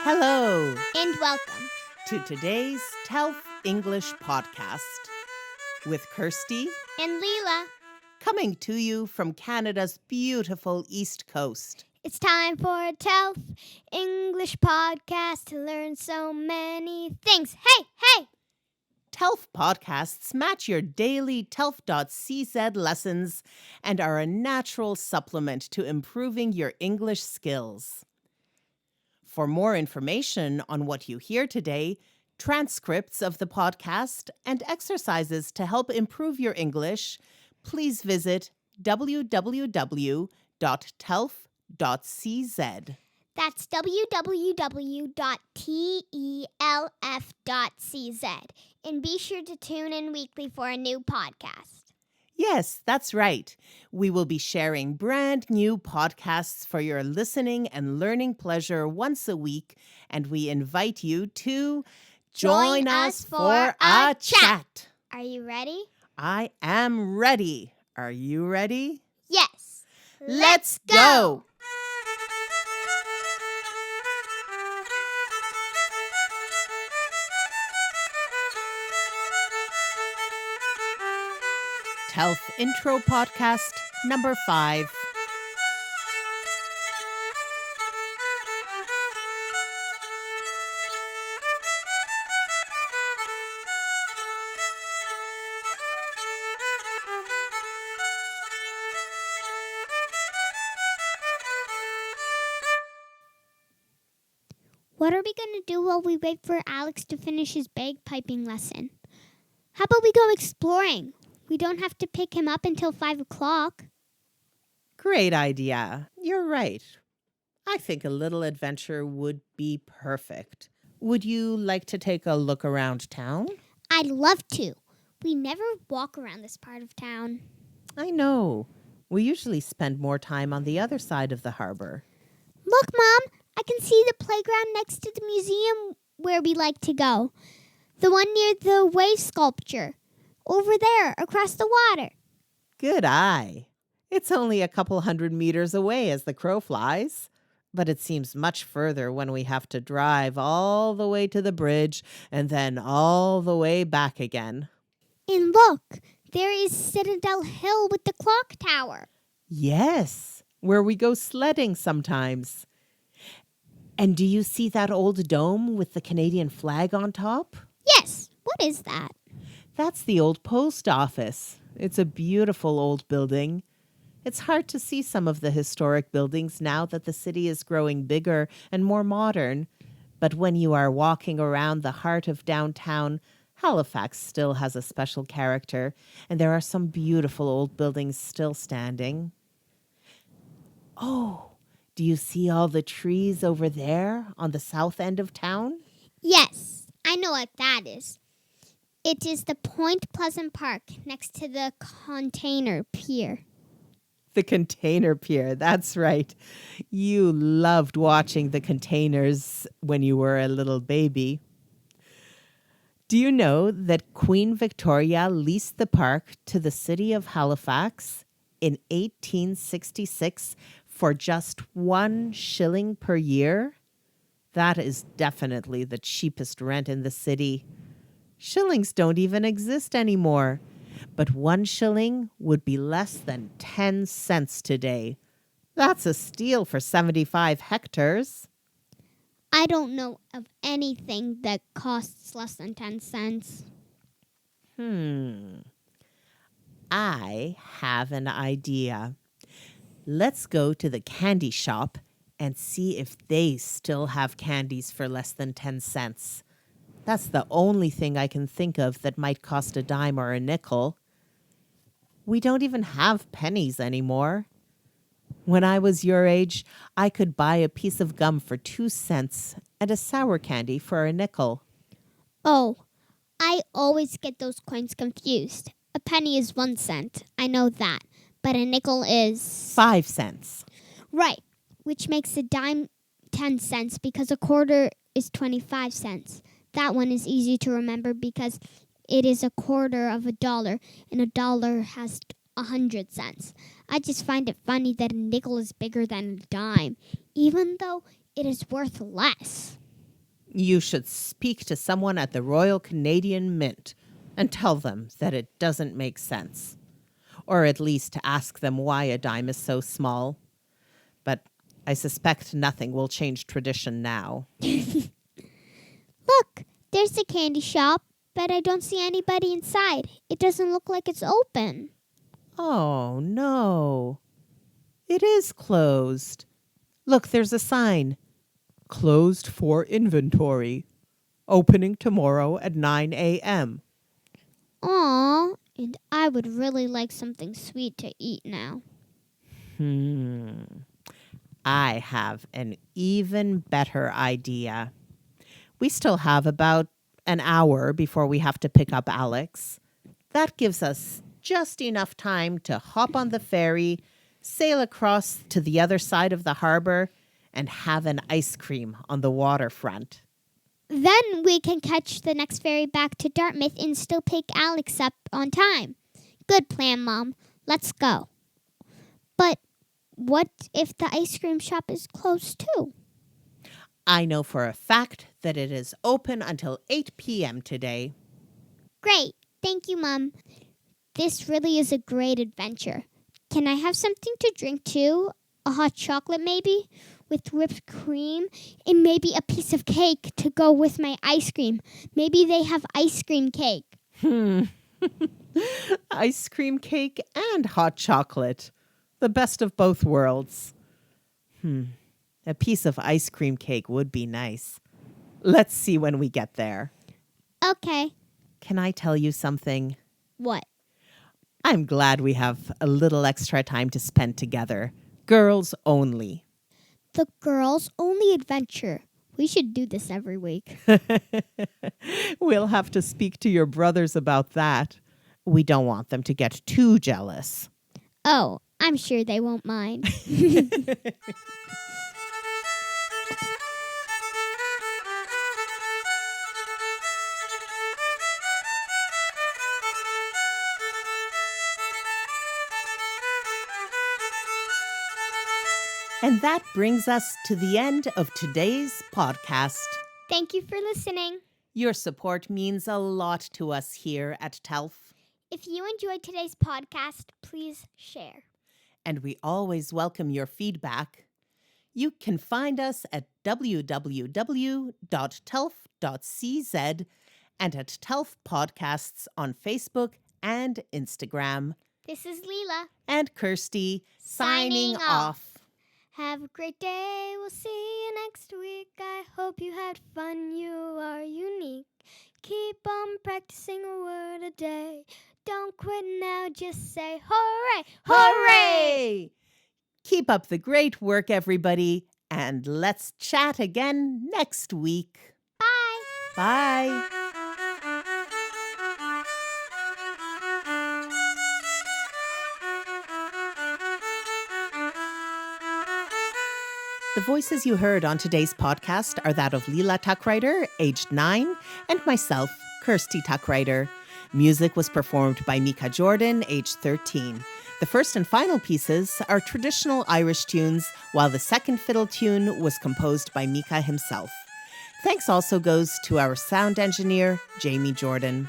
Hello, and welcome to today's Telf English Podcast with Kersti and Lila. Coming to you from Canada's beautiful East Coast. It's time for a Telf English Podcast to learn so many things. Hey! Telf podcasts match your daily telf.cz lessons and are a natural supplement to improving your English skills. For more information on what you hear today, transcripts of the podcast, and exercises to help improve your English, please visit www.telf.cz. That's www.telf.cz. And be sure to tune in weekly for a new podcast. Yes, that's right. We will be sharing brand new podcasts for your listening and learning pleasure once a week, and we invite you to join us for a chat. Are you ready? I am ready. Are you ready? Yes. Let's go! Telf Intro Podcast number 5. What are we going to do while we wait for Alex to finish his bagpiping lesson? How about we go exploring? We don't have to pick him up until 5 o'clock. Great idea. You're right. I think a little adventure would be perfect. Would you like to take a look around town? I'd love to. We never walk around this part of town. I know. We usually spend more time on the other side of the harbor. Look, Mom, I can see the playground next to the museum where we like to go. The one near the wave sculpture. Over there, across the water. Good eye. It's only a couple 100 meters away as the crow flies, but it seems much further when we have to drive all the way to the bridge and then all the way back again. And look, there is Citadel Hill with the clock tower. Yes, where we go sledding sometimes. And do you see that old dome with the Canadian flag on top? Yes, what is that? That's the old post office. It's a beautiful old building. It's hard to see some of the historic buildings now that the city is growing bigger and more modern. But when you are walking around the heart of downtown, Halifax still has a special character, and there are some beautiful old buildings still standing. Oh, do you see all the trees over there on the south end of town? Yes, I know what that is. It is the Point Pleasant Park next to the container pier. The container pier, that's right. You loved watching the containers when you were a little baby. Do you know that Queen Victoria leased the park to the city of Halifax in 1866 for just 1 shilling per year? That is definitely the cheapest rent in the city. Shillings don't even exist anymore, but 1 shilling would be less than 10 cents today. That's a steal for 75 hectares. I don't know of anything that costs less than 10 cents. I have an idea. Let's go to the candy shop and see if they still have candies for less than 10 cents. That's the only thing I can think of that might cost a dime or a nickel. We don't even have pennies anymore. When I was your age, I could buy a piece of gum for 2 cents and a sour candy for a nickel. Oh, I always get those coins confused. A penny is 1 cent. I know that. But a nickel is 5 cents. Right, which makes a dime 10 cents because a quarter is 25 cents. That one is easy to remember because it is a quarter of a dollar, and a dollar has 100 cents. I just find it funny that a nickel is bigger than a dime, even though it is worth less. You should speak to someone at the Royal Canadian Mint and tell them that it doesn't make sense. Or at least to ask them why a dime is so small. But I suspect nothing will change tradition now. Look, there's a candy shop, but I don't see anybody inside. It doesn't look like it's open. Oh, no. It is closed. Look, there's a sign. Closed for inventory. Opening tomorrow at 9 a.m. Aw, and I would really like something sweet to eat now. I have an even better idea. We still have about an hour before we have to pick up Alex. That gives us just enough time to hop on the ferry, sail across to the other side of the harbor, and have an ice cream on the waterfront. Then we can catch the next ferry back to Dartmouth and still pick Alex up on time. Good plan, Mom. Let's go. But what if the ice cream shop is closed too? I know for a fact that it is open until 8 p.m. today. Great. Thank you, Mom. This really is a great adventure. Can I have something to drink too? A hot chocolate maybe? With whipped cream? And maybe a piece of cake to go with my ice cream. Maybe they have ice cream cake. Ice cream cake and hot chocolate. The best of both worlds. A piece of ice cream cake would be nice. Let's see when we get there. Okay. Can I tell you something? What? I'm glad we have a little extra time to spend together. Girls only. The girls' only adventure. We should do this every week. We'll have to speak to your brothers about that. We don't want them to get too jealous. Oh, I'm sure they won't mind. And that brings us to the end of today's podcast. Thank you for listening. Your support means a lot to us here at Telf. If you enjoyed today's podcast, please share. And we always welcome your feedback. You can find us at www.telf.cz and at Telf Podcasts on Facebook and Instagram. This is Lila. And Kersti signing Signing off. Have a great day. We'll see you next week. I hope you had fun. You are unique. Keep on practicing a word a day. Don't quit now. Just say hooray. Hooray! Keep up the great work, everybody. And let's chat again next week. Bye. Bye. The voices you heard on today's podcast are that of Lila Tuckwriter, aged 9, and myself, Kersti Tuckwriter. Music was performed by Mika Jordan, aged 13. The first and final pieces are traditional Irish tunes, while the second fiddle tune was composed by Mika himself. Thanks also goes to our sound engineer, Jamie Jordan.